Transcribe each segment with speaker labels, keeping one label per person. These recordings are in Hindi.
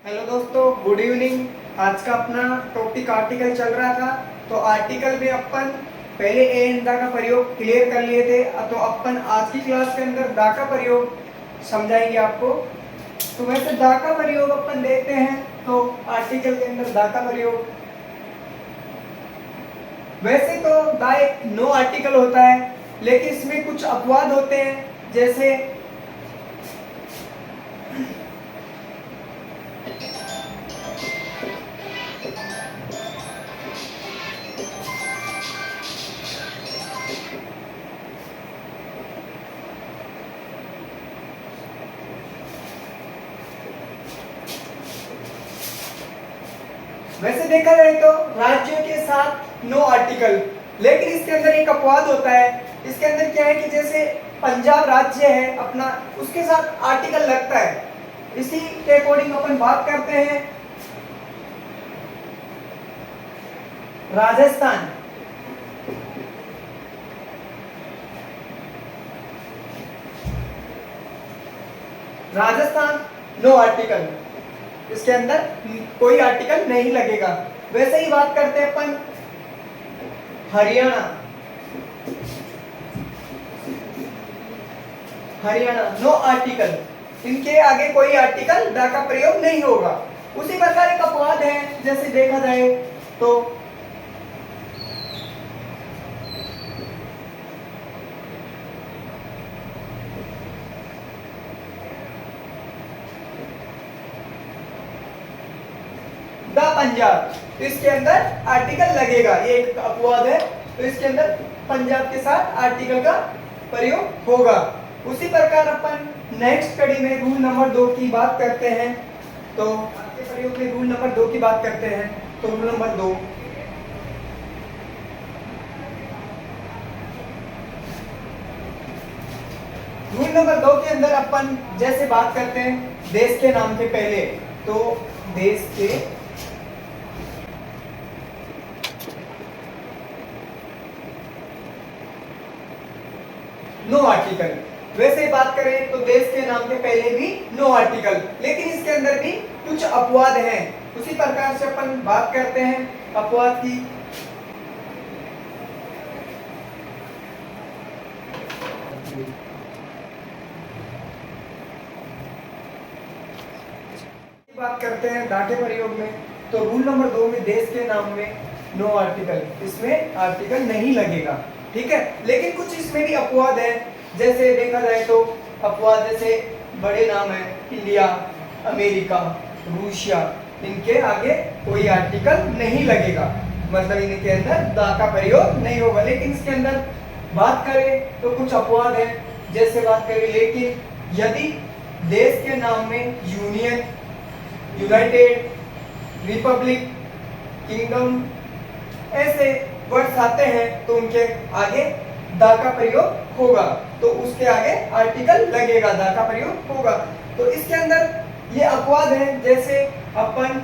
Speaker 1: हेलो दोस्तों, गुड इवनिंग। आज का अपना टॉपिक आर्टिकल चल रहा था। तो आर्टिकल में अपन पहले ए एंड दा का प्रयोग क्लियर कर लिए थे। तो अपन आज की क्लास के अंदर दा का प्रयोग समझाएंगे आपको। तो वैसे दा का प्रयोग अपन देखते हैं तो आर्टिकल के अंदर दा का प्रयोग, वैसे तो दा एक नो आर्टिकल होता है, लेकिन इसमें कुछ अपवाद होते हैं। जैसे वैसे देखा जाए तो राज्यों के साथ नो आर्टिकल, लेकिन इसके अंदर एक अपवाद होता है। इसके अंदर क्या है कि जैसे पंजाब राज्य है अपना, उसके साथ आर्टिकल लगता है। इसी के अकॉर्डिंग अपन बात करते हैं राजस्थान। राजस्थान नो आर्टिकल, इसके अंदर कोई आर्टिकल नहीं लगेगा। वैसे ही बात करते हैं अपन हरियाणा। हरियाणा नो आर्टिकल, इनके आगे कोई आर्टिकल दा का प्रयोग नहीं होगा। उसी प्रकार एक अपवाद है, जैसे देखा जाए तो द पंजाब, तो इसके अंदर आर्टिकल लगेगा। ये एक अपवाद है, तो इसके अंदर पंजाब के साथ आर्टिकल का प्रयोग होगा। उसी प्रकार अपन नेक्स्ट कड़ी में रूल नंबर 2 की बात करते हैं। तो आपके प्रयोग में रूल नंबर 2 की बात करते हैं। तो रूल नंबर 2, रूल नंबर 2 के अंदर अपन जैसे बात करते हैं देश के नाम के पहले, तो देश के नो आर्टिकल। वैसे ही बात करें तो देश के नाम के पहले भी नो आर्टिकल, लेकिन इसके अंदर भी कुछ अपवाद हैं। उसी प्रकार से अपन बात करते हैं अपवाद की। बात करते हैं दा के प्रयोग में। तो रूल नंबर 2 में देश के नाम में नो आर्टिकल, इसमें आर्टिकल नहीं लगेगा, ठीक है। लेकिन कुछ इसमें भी अपवाद है। जैसे देखा जाए तो अपवाद जैसे बड़े नाम है इंडिया, अमेरिका, रूसिया, इनके आगे कोई आर्टिकल नहीं लगेगा, मतलब इनके अंदर दा का प्रयोग नहीं होगा। लेकिन इसके अंदर बात करें तो कुछ अपवाद है। जैसे बात करें, लेकिन यदि देश के नाम में यूनियन, यूनाइटेड, रिपब्लिक, किंगडम ऐसे वर्ड्स आते हैं तो उनके आगे दा का प्रयोग होगा, तो उसके आगे आर्टिकल लगेगा, दा का प्रयोग होगा। तो इसके अंदर ये अपवाद है। जैसे अपन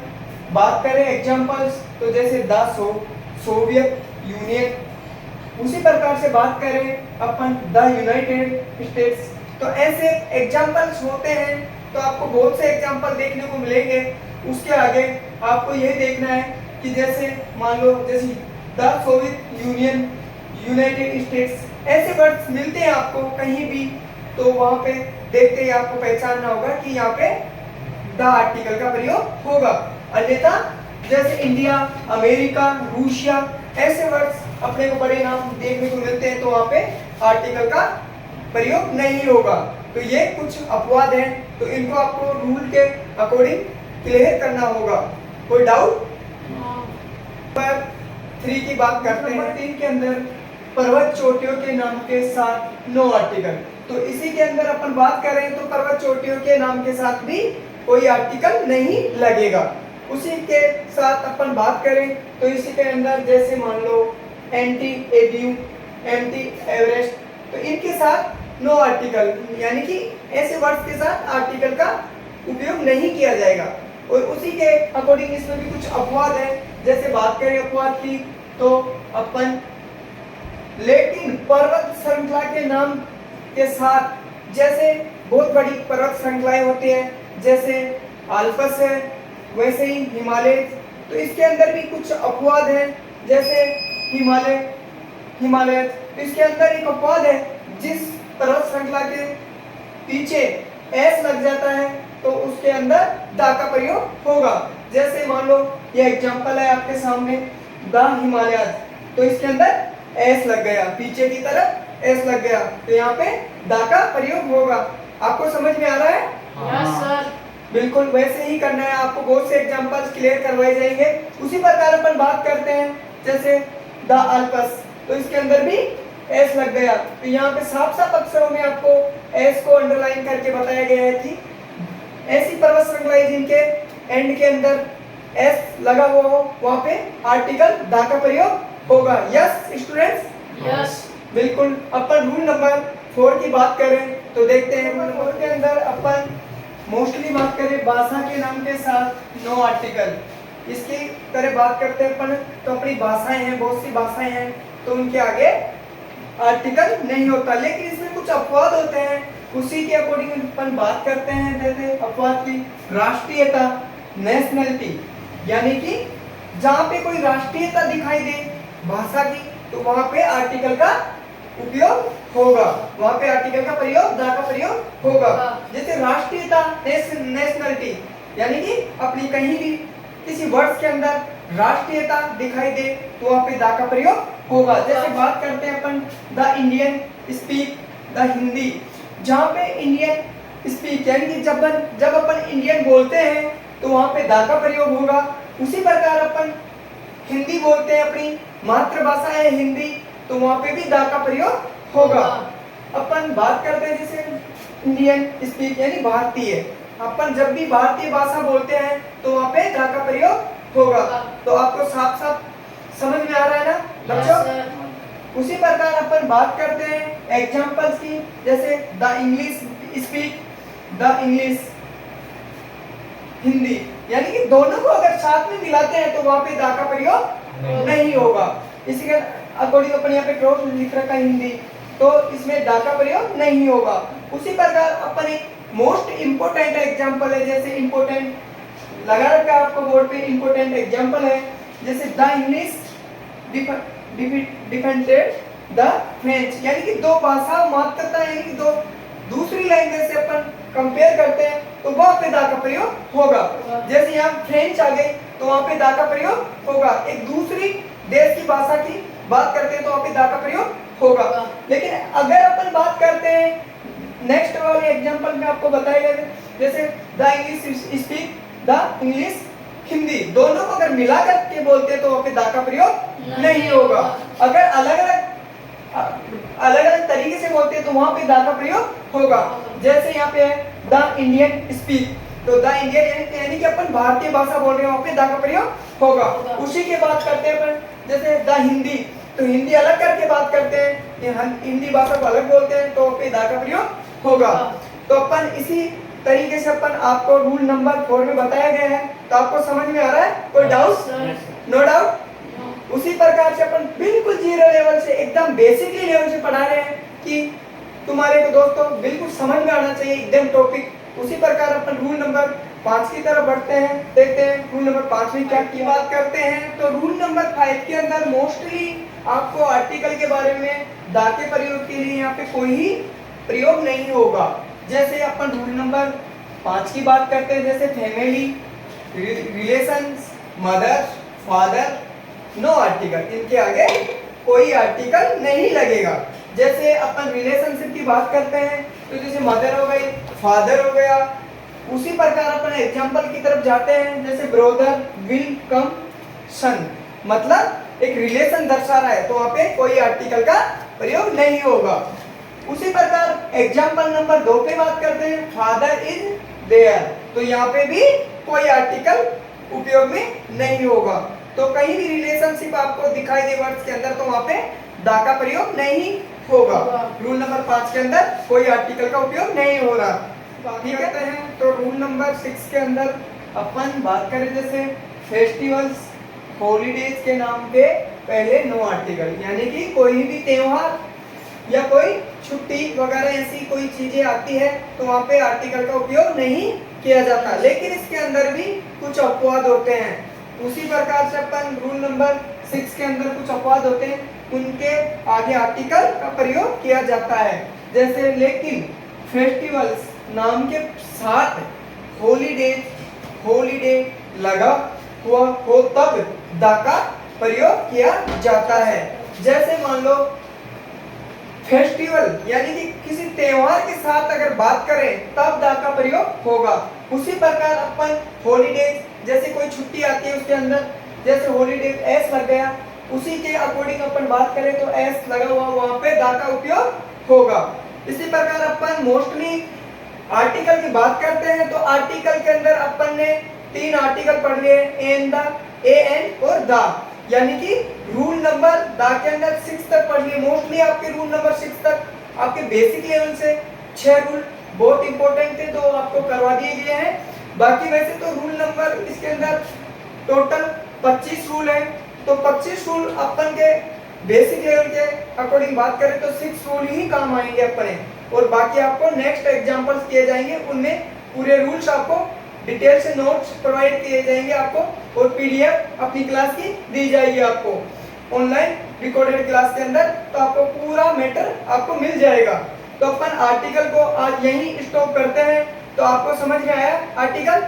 Speaker 1: बात करें एग्जांपल्स, तो जैसे द सोवियत यूनियन। उसी प्रकार से बात करें अपन द यूनाइटेड स्टेट्स। तो ऐसे एग्जांपल्स होते हैं, तो आपको बहुत से एग्जांपल देखने को मिलेंगे। उसके आगे आपको यह देखना है कि जैसे मान लो जैसे the Soviet union, United states, ऐसे वर्ड्स मिलते हैं आपको कहीं भी, तो वहां पे देखते ही आपको पहचानना होगा कि यहाँ पे द आर्टिकल का प्रयोग होगा। अन्यथा जैसे इंडिया, अमेरिका, रूसिया ऐसे वर्ड्स अपने को बड़े नाम देखने को मिलते हैं, तो वहां पे आर्टिकल का प्रयोग नहीं होगा। तो ये कुछ अपवाद हैं, तो इनको आपको रूल के अकॉर्डिंग क्लियर करना होगा। कोई डाउट? पर 3 की बात करते हैं। 3 के अंदर पर्वत चोटियों के नाम के साथ नो आर्टिकल। तो इसी के अंदर अपन बात करें तो पर्वत चोटियों के नाम के साथ भी कोई आर्टिकल नहीं लगेगा। उसी के साथ अपन बात करें तो इसी के अंदर जैसे मान लो एंटी एब्यू, एंटी एवरेस्ट, तो इनके साथ नो आर्टिकल, यानी कि ऐसे वर्ड्स के साथ आर्टिकल का उपयोग नहीं किया जाएगा। और उसी के अकॉर्डिंग इसमें भी कुछ अपवाद है। जैसे बात करें अपवाद की, तो अपन लेकिन पर्वत श्रृंखला के नाम के साथ, जैसे बहुत बड़ी पर्वत श्रृंखलाएं होती हैं, जैसे आल्पस है, वैसे ही हिमालय, तो इसके अंदर भी कुछ अपवाद है, जैसे हिमालय, तो इसके अंदर एक अपवाद है, जिस पर्वत श्रृंखला के पीछे एस लग जाता है तो उसके अंदर दा का प्रयोग होगा। जैसे मान लो ये एग्जांपल है आपके सामने, द हिमालयस, तो इसके अंदर एस लग गया, पीछे की तरफ एस लग गया, तो यहाँ पे दा का प्रयोग होगा। आपको समझ में आ रहा है?
Speaker 2: Yes sir.
Speaker 1: बिल्कुल वैसे ही करना है आपको, बहुत से एग्जांपल्स क्लियर करवाए जाएंगे। उसी प्रकार अपन बात करते हैं जैसे द अल्पस, तो इसके अंदर भी एस लग गया, तो यहाँ पे साफ साफ अक्षरों में आपको एस को अंडरलाइन करके बताया गया है कि ऐसी पर्वत श्रृंखलाएं जिनके एंड के अंदर एस लगा हुआ हो वहां पे आर्टिकल दा का प्रयोग होगा। Yes students?
Speaker 2: यस।
Speaker 1: बिल्कुल। अपन रूल नंबर 4 की बात करें तो देखते हैं रूल नंबर 4 के अंदर अपन मोस्टली बात करें भाषा के नाम के साथ नो आर्टिकल, इसकी तरह बात करते हैं अपन, तो अपनी भाषाएं हैं, बहुत सी भाषाएं हैं, तो उनके आगे आर्टिकल नहीं होता, लेकिन इसमें कुछ अपवाद होते हैं, उसी के अकॉर्डिंग अपन बात करते हैं। जैसे अपवाद की राष्ट्रीयता, नेशनलिटी, यानी कि जहाँ पे कोई राष्ट्रीयता दिखाई दे भाषा की तो वहां पे आर्टिकल का उपयोग होगा, वहां पे आर्टिकल का प्रयोग, दा का प्रयोग होगा। जैसे राष्ट्रीयता, नेशनलिटी, यानी कि अपनी कहीं भी किसी वर्ड्स के अंदर राष्ट्रीयता दिखाई दे तो वहां पे दा का प्रयोग होगा। जैसे बात करते हैं upon the Indian speak the Hindi, जहाँ पे इंडियन स्पीक यानी कि जब अपन इंडियन बोलते हैं तो वहां पे दा का प्रयोग होगा। उसी प्रकार अपन हिंदी बोलते हैं, अपनी मातृभाषा है हिंदी, तो वहां पे भी दा का प्रयोग होगा। अपन बात करते हैं जैसे इंडियन स्पीक यानी भारतीय, अपन जब भी भारतीय भाषा बोलते हैं तो वहां पे दा का प्रयोग होगा। तो आपको साफ साफ समझ में आ रहा है ना बच्चों? उसी प्रकार अपन बात करते हैं एग्जांपल्स की, जैसे the English speak the English Hindi, यानी कि दोनों को अगर साथ में मिलाते हैं तो वहां पे दा का प्रयोग नहीं होगा। इसी के अकॉर्डिंग अपन यहाँ पे क्रॉस लिख रखा है हिंदी, तो इसमें दा का प्रयोग नहीं होगा। उसी प्रकार अपन एक मोस्ट इंपोर्टेंट एग्जांपल है, जैसे इंपोर्टेंट लगा रखा है आपको बोर्ड पे, इंपोर्टेंट एग्जांपल है जैसे the English defended the French, यानी कि दो भाषा मात्रता, यानी कि दो दूसरी लैंग्वेज से अपन कंपेयर करते हैं तो वहां पे दा का प्रयोग होगा। जैसे यहाँ फ्रेंच आ गई तो वहां पे दा का प्रयोग होगा। एक दूसरी देश की भाषा की बात करते हैं तो वहां पे दा का प्रयोग होगा। लेकिन अगर अपन बात करते हैं नेक्स्ट वाले एग्जांपल में आपको बताएगा, जैसे the English speak the English Hindi, दोनों को अगर मिला करके बोलते हैं तो वहां पे दा का प्रयोग नहीं होगा। अगर अलग अलग तरीके से बोलते हैं तो वहां पे दा का प्रयोग होगा। जैसे यहाँ पे है द इंडियन स्पीक, तो द इंडियन यानी कि अपन भारतीय भाषा बोल रहे हैं, वहां पे दा का प्रयोग होगा। उसी की बात करते हैं अपन जैसे द हिंदी, तो हिंदी अलग करके बात करते हैं, हिंदी भाषा को अलग बोलते हैं तो वहां पे दा का प्रयोग होगा। तो अपन इसी तरीके से अपन आपको रूल नंबर 4 में बताया गया है, तो आपको समझ में आ रहा है? कोई डाउट? No doubt. उसी प्रकार से अपन बिल्कुल जीरो लेवल से एकदम बेसिकली लेवल से पढ़ा रहे हैं कि तुम्हारे को दोस्तों बिल्कुल समझ में आना चाहिए एकदम टॉपिक। उसी प्रकार अपन रूल नंबर 5 की तरफ बढ़ते हैं, देखते हैं रूल नंबर 5 में क्या की बात करते हैं। तो रूल नंबर 5 के अंदर मोस्टली आपको आर्टिकल के बारे में दा के प्रयोग के लिए यहाँ पे कोई ही प्रयोग नहीं होगा। जैसे अपन रूल नंबर 5 की बात करते हैं, जैसे family, relations, mother, father, no article, इनके आगे कोई आर्टिकल नहीं लगेगा। जैसे अपन रिलेशनशिप की बात करते हैं तो जैसे मदर हो गई, फादर हो गया। उसी प्रकार अपन एग्जांपल की तरफ जाते हैं, जैसे ब्रदर विल कम सन, मतलब एक रिलेशन दर्शा रहा है तो वहां पे कोई आर्टिकल का प्रयोग नहीं होगा। उसी प्रकार एग्जांपल नंबर 2 पे बात करते हैं, फादर इज देयर, तो यहाँ पे भी कोई आर्टिकल उपयोग में नहीं होगा। तो कहीं भी रिलेशनशिप आपको दिखाई दे वर्ड्स के अंदर तो वहां पे दा का प्रयोग नहीं होगा। रूल नंबर 5 के अंदर कोई आर्टिकल का उपयोग नहीं हो रहा। ठीक है, तो रूल नंबर 6 के अंदर अपन बात करें जैसे फेस्टिवल्स, हॉलीडेज के नाम पे पहले नो आर्टिकल, यानी कि कोई भी त्योहार या कोई छुट्टी वगैरह ऐसी कोई चीजें आती है तो वहां पे आर्टिकल का उपयोग नहीं किया जाता है, लेकिन इसके अंदर भी कुछ अपवाद होते हैं। उसी प्रकार से अपन रूल नंबर 6 के अंदर कुछ अपवाद होते हैं, उनके आगे आर्टिकल का प्रयोग किया जाता है। जैसे लेकिन फेस्टिवल्स नाम के साथ हॉलीडे लगा हुआ हो तब द का प्रयोग किया जाता है। जैसे मान लो फेस्टिवल यानी कि किसी त्योहार के साथ अगर बात करें तब द का प्रयोग होगा। उसी प्रकार अपन हॉलीडेज जैसे कोई छुट्टी आती है उसके अंदर जैसे हॉलीडेज एस लग गया, उसी के अकॉर्डिंग अपन बात करें तो एस लगा हुआ वहां पे द का उपयोग होगा। इसी प्रकार अपन मोस्टली आर्टिकल की बात करते हैं तो आर्टिकल के अंदर अपन ने 3 आर्टिकल पढ़ लिए, एन द, ए एन और द, यानी कि रूल नंबर द के अंदर 6 तक पढ़ लिए। मोस्टली आपके रूल नंबर 6 तक आपके बेसिक लेवल से 6 रूल बहुत इंपॉर्टेंट थे तो आपको करवा दिए गए हैं। बाकी वैसे तो रूल नंबर इसके अंदर टोटल 25 रूल है, तो 25 रूल अपन के बेसिक लेवल के अकॉर्डिंग बात करें तो 6 रूल ही काम आएंगे अपने, और बाकी आपको नेक्स्ट एग्जांपल्स किए जाएंगे, उनमें पूरे रूल्स आपको डिटेल से नोट्स प्रोवाइड किए जाएंगे आपको, और पीडीएफ अपनी क्लास की दी जाएगी आपको ऑनलाइन रिकॉर्डेड क्लास के अंदर, तो आपको पूरा मैटर आपको मिल जाएगा। तो अपन आर्टिकल को आज यहीं स्टॉप करते हैं। तो आपको समझ में आया आर्टिकल?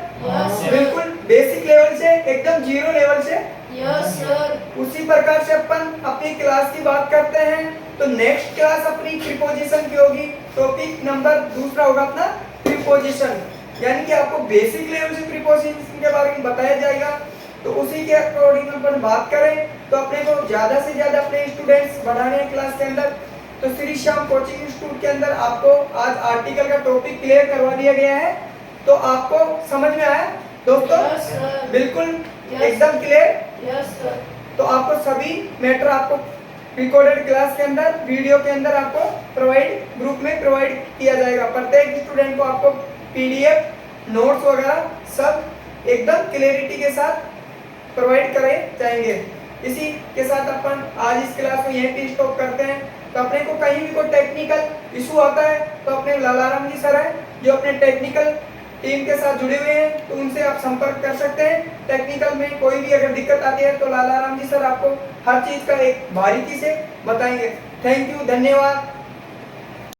Speaker 1: बिल्कुल बेसिक लेवल से एकदम जीरो लेवल से।
Speaker 2: Yes sir.
Speaker 1: उसी प्रकार से अपन अपनी क्लास की बात करते हैं तो नेक्स्ट क्लास अपनी प्रीपोजिशन की होगी। टॉपिक नंबर दूसरा होगा अपना प्रीपोजिशन, यानी कि आपको बेसिक लेवल से प्रीपोजिशन के बारे में बताया जाएगा। तो उसी के अकॉर्डिंग अपन बात करें तो अपने को ज्यादा से ज्यादा अपने स्टूडेंट्स बढ़ाने हैं क्लास के अंदर। तो श्री श्याम कोचिंग इंस्टीट्यूट के अंदर आपको आज आर्टिकल का टॉपिक क्लियर करवा दिया गया है। तो आपको समझ में आया दोस्तों?
Speaker 2: Yes, sir.
Speaker 1: बिल्कुल
Speaker 2: Yes.
Speaker 1: एकदम क्लियर।
Speaker 2: Yes sir.
Speaker 1: तो आपको सभी मैटर आपको रिकॉर्डेड क्लास के अंदर वीडियो के अंदर आपको प्रोवाइड ग्रुप में प्रोवाइड किया जाएगा। प्रत्येक स्टूडेंट को आपको पीडीएफ नोट्स वगैरह सब एकदम क्लियरिटी के साथ प्रोवाइड करे जाएंगे। इसी के साथ अपन आज इस क्लास को यहीं पे स्टॉप करते हैं। तो अपने को कहीं भी कोई टेक्निकल इशू आता है तो अपने लालाराम जी सर हैं जो अपने टेक्निकल टीम के साथ जुड़े हुए हैं, तो उनसे आप संपर्क कर सकते हैं। टेक्निकल में कोई भी अगर दिक्कत आती है तो लालाराम जी सर आपको हर चीज का एक बारीकी से बताएंगे। थैंक यू, धन्यवाद।